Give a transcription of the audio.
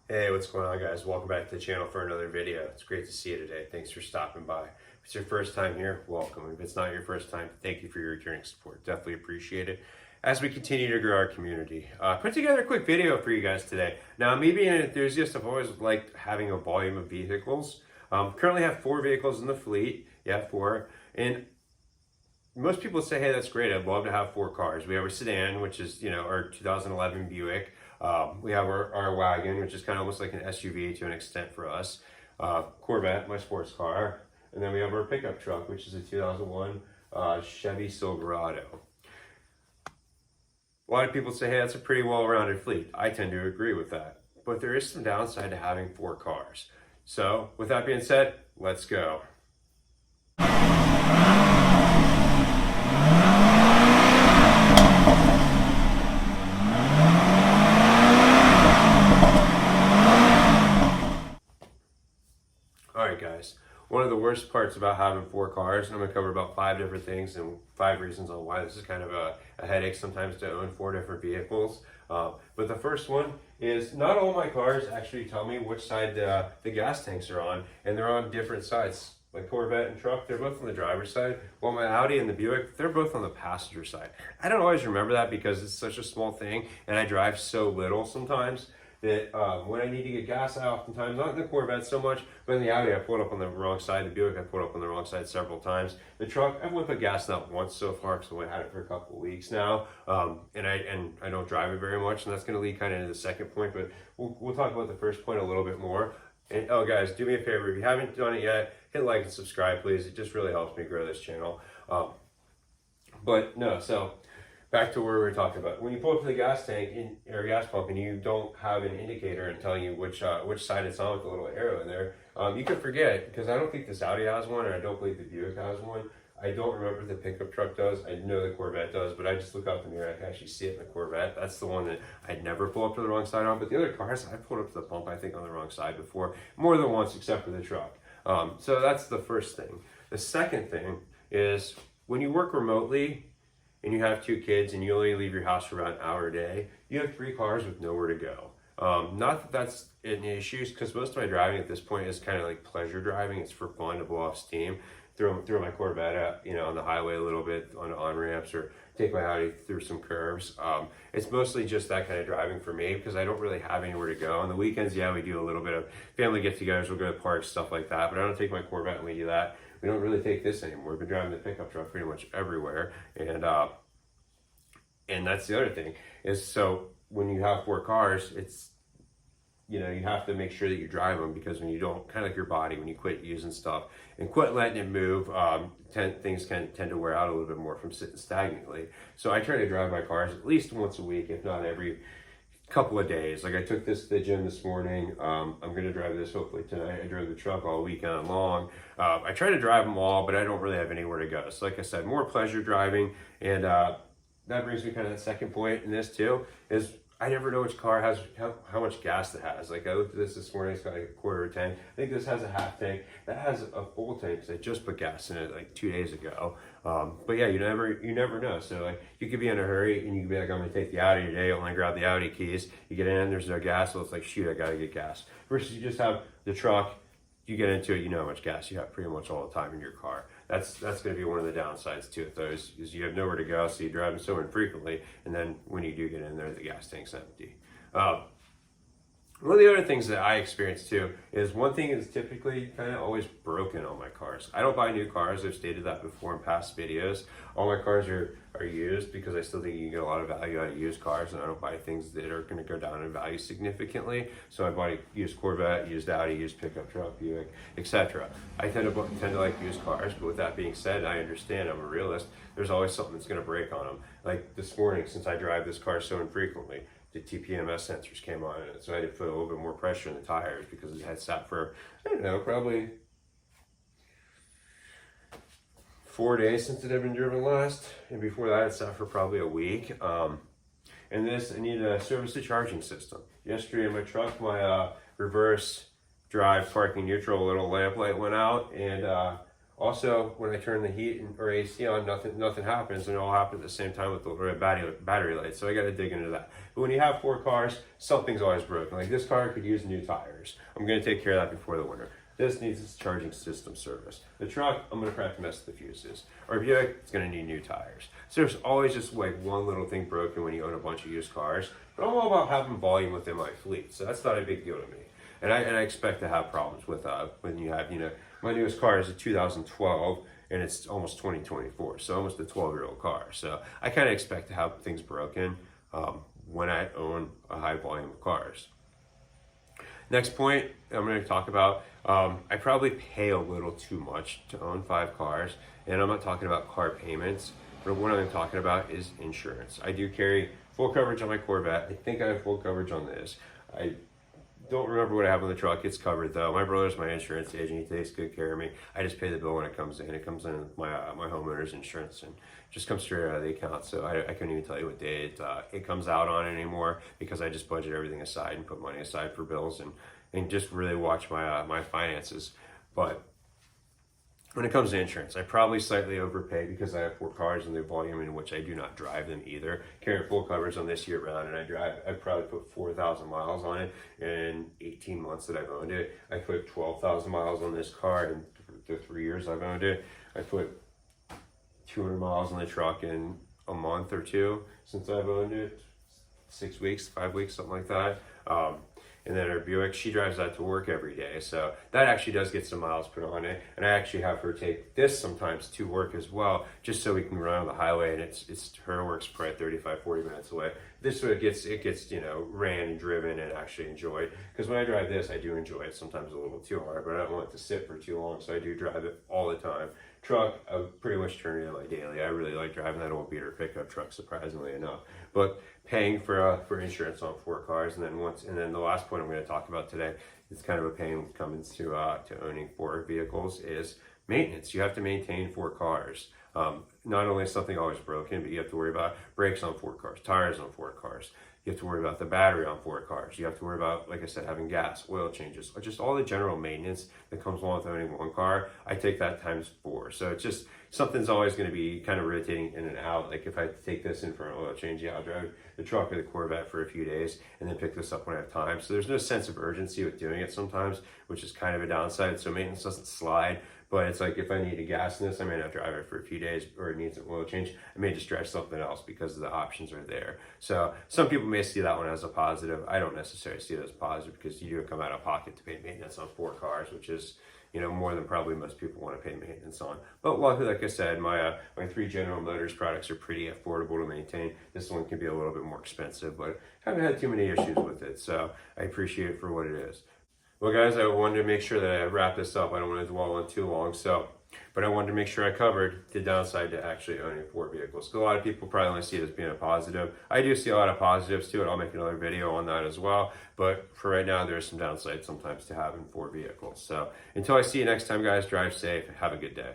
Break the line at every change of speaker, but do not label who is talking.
Hey, what's going on, guys? Welcome back to the channel for another video. It's great to see you today. Thanks for stopping by. If it's your first time here, welcome. If it's not your first time, thank you for your returning support. Definitely appreciate it as we continue to grow our community. Put together a quick video for you guys today. Now, me being an enthusiast, I've always liked having a volume of vehicles. Currently have 4 vehicles in the fleet. Yeah, 4. And most people say, hey, that's great. I'd love to have 4 cars. We have a sedan, which is, our 2011 Buick. We have our wagon, which is kind of almost like an SUV to an extent for us. Corvette, my sports car. And then we have our pickup truck, which is a 2001 Chevy Silverado. A lot of people say, hey, that's a pretty well-rounded fleet. I tend to agree with that. But there is some downside to having 4 cars. So with that being said, let's go. Alright guys, one of the worst parts about having 4 cars, and I'm going to cover about 5 different things and 5 reasons on why this is kind of a headache sometimes to own 4 different vehicles. But the first one is not all my cars actually tell me which side the gas tanks are on, and they're on different sides. My Corvette and truck, they're both on the driver's side, while my Audi and the Buick, they're both on the passenger side. I don't always remember that because it's such a small thing, and I drive so little sometimes that when I need to get gas, I oftentimes, not in the Corvette so much, but in the Audi, I pulled up on the wrong side. The Buick, I pulled up on the wrong side several times. The truck, I've only put gas in that once so far because I've had it for a couple of weeks now, and I don't drive it very much, and that's going to lead kind of into the second point, but we'll talk about the first point a little bit more. And oh guys, do me a favor, if you haven't done it yet, hit like and subscribe, please. It just really helps me grow this channel. But no, so back to where we were talking about. When you pull up to the gas tank or gas pump and you don't have an indicator and telling you which side it's on with a little arrow in there, you can forget, because I don't think this Audi has one, and I don't believe the Buick has one. I don't remember if the pickup truck does. I know the Corvette does, but I just look out the mirror, I can actually see it in the Corvette. That's the one that I'd never pull up to the wrong side on, but the other cars, I pulled up to the pump, I think, on the wrong side before, more than once, except for the truck. So that's the first thing. The second thing is when you work remotely and you have 2 kids and you only leave your house for about an hour a day, you have 3 cars with nowhere to go. Not that that's an issue, because most of my driving at this point is kind of like pleasure driving. It's for fun to blow off steam. Throw my Corvette out, on the highway a little bit on on-ramps, or take my Audi through some curves. It's mostly just that kind of driving for me because I don't really have anywhere to go. On the weekends, yeah, we do a little bit of family get-togethers. We'll go to parks, stuff like that, but I don't take my Corvette when we do that. We don't really take this anymore. We've been driving the pickup truck pretty much everywhere, and that's the other thing is, so when you have 4 cars, it's, you have to make sure that you drive them, because when you don't, kind of like your body, when you quit using stuff and quit letting it move, things can tend to wear out a little bit more from sitting stagnantly. So I try to drive my cars at least once a week, if not every couple of days. Like I took this to the gym this morning. I'm going to drive this hopefully tonight. I drove the truck all weekend long. I try to drive them all, but I don't really have anywhere to go. So like I said, more pleasure driving. And that brings me kind of the second point in this too, is I never know which car has how much gas it has. Like I looked at this morning, it's got like a quarter tank. I think this has a half tank. That has a full tank because I just put gas in it like 2 days ago. But yeah, you never know. So like you could be in a hurry and you could be like, I'm gonna take the Audi today, only grab the Audi keys. You get in, there's no gas, so it's like, shoot, I gotta get gas. Versus you just have the truck, you get into it, you know how much gas you have pretty much all the time in your car. That's going to be one of the downsides to it, though, is you have nowhere to go, so you drive them so infrequently, and then when you do get in there, the gas tank's empty. One of the other things that I experience too is one thing is typically kind of always broken on my cars. I don't buy new cars. I've stated that before in past videos. All my cars are used because I still think you can get a lot of value out of used cars, and I don't buy things that are going to go down in value significantly. So I bought a used Corvette, used Audi, used pickup truck, Buick, etc. I tend to like used cars, but with that being said, I understand, I'm a realist. There's always something that's going to break on them. Like this morning, since I drive this car so infrequently, the TPMS sensors came on in it, so I had to put a little bit more pressure in the tires because it had sat for, I don't know, probably 4 days since it had been driven last, and before that it sat for probably a week. And this, I need to service the charging system. Yesterday in my truck, my reverse drive parking neutral little lamp light went out, and Also, when I turn the heat or AC on, nothing happens, and it all happens at the same time with the battery lights. So I got to dig into that. But when you have 4 cars, something's always broken. Like this car could use new tires. I'm going to take care of that before the winter. This needs its charging system service. The truck, I'm going to crack mess the fuses. Or Buick, it's going to need new tires. So there's always just like one little thing broken when you own a bunch of used cars. But I'm all about having volume within my fleet, so that's not a big deal to me. And I expect to have problems with when you have, my newest car is a 2012 and it's almost 2024, so almost a 12-year-old car. So I kind of expect to have things broken when I own a high volume of cars. Next point I'm going to talk about, I probably pay a little too much to own 5 cars, and I'm not talking about car payments, but what I'm talking about is insurance. I do carry full coverage on my Corvette. I think I have full coverage on this. I don't remember what I have on the truck. It's covered though. My brother's my insurance agent. He takes good care of me. I just pay the bill when it comes in. It comes in with my homeowner's insurance and just comes straight out of the account. So I couldn't even tell you what day it comes out on anymore, because I just budget everything aside and put money aside for bills and just really watch my finances. But when it comes to insurance, I probably slightly overpay because I have 4 cars and the volume in which I do not drive them either. Carrying full coverage on this year round, and I probably put 4,000 miles on it in 18 months that I've owned it. I put 12,000 miles on this car in the 3 years I've owned it. I put 200 miles on the truck in a month or 2 since I've owned it. 6 weeks, 5 weeks, something like that. And then our Buick, she drives that to work every day. So that actually does get some miles put on it. And I actually have her take this sometimes to work as well, just so we can run on the highway. And it's her work's probably 35, 40 minutes away. This way it gets ran and driven and actually enjoyed. Because when I drive this, I do enjoy it sometimes a little too hard, but I don't want it to sit for too long. So I do drive it all the time. Truck, I pretty much turn it in like daily. I really like driving that old beater pickup truck, surprisingly enough. But paying for insurance on 4 cars, and then the last point I'm going to talk about today, it's kind of a pain when it comes to owning 4 vehicles, is maintenance. You have to maintain 4 cars. Not only is something always broken, but you have to worry about brakes on 4 cars, tires on 4 cars. You have to worry about the battery on 4 cars. You have to worry about, like I said, having gas, oil changes, just all the general maintenance that comes along with owning 1 car. I take that times 4. So it's just, something's always going to be kind of rotating in and out. Like if I take this in for an oil change, I'll drive the truck or the Corvette for a few days and then pick this up when I have time. So there's no sense of urgency with doing it sometimes, which is kind of a downside. So maintenance doesn't slide. But it's like if I need a gas in this, I may not drive it for a few days, or it needs an oil change. I may just drive something else because the options are there. So some people may see that one as a positive. I don't necessarily see it as positive, because you do come out of pocket to pay maintenance on 4 cars, which is more than probably most people want to pay maintenance on. But luckily, like I said, my 3 General Motors products are pretty affordable to maintain. This one can be a little bit more expensive, but I haven't had too many issues with it. So I appreciate it for what it is. Well, guys, I wanted to make sure that I wrap this up. I don't want to dwell on too long, but I wanted to make sure I covered the downside to actually owning 4 vehicles. Because a lot of people probably only see it as being a positive. I do see a lot of positives to it. I'll make another video on that as well. But for right now, there's some downsides sometimes to having 4 vehicles. So until I see you next time, guys, drive safe. Have a good day.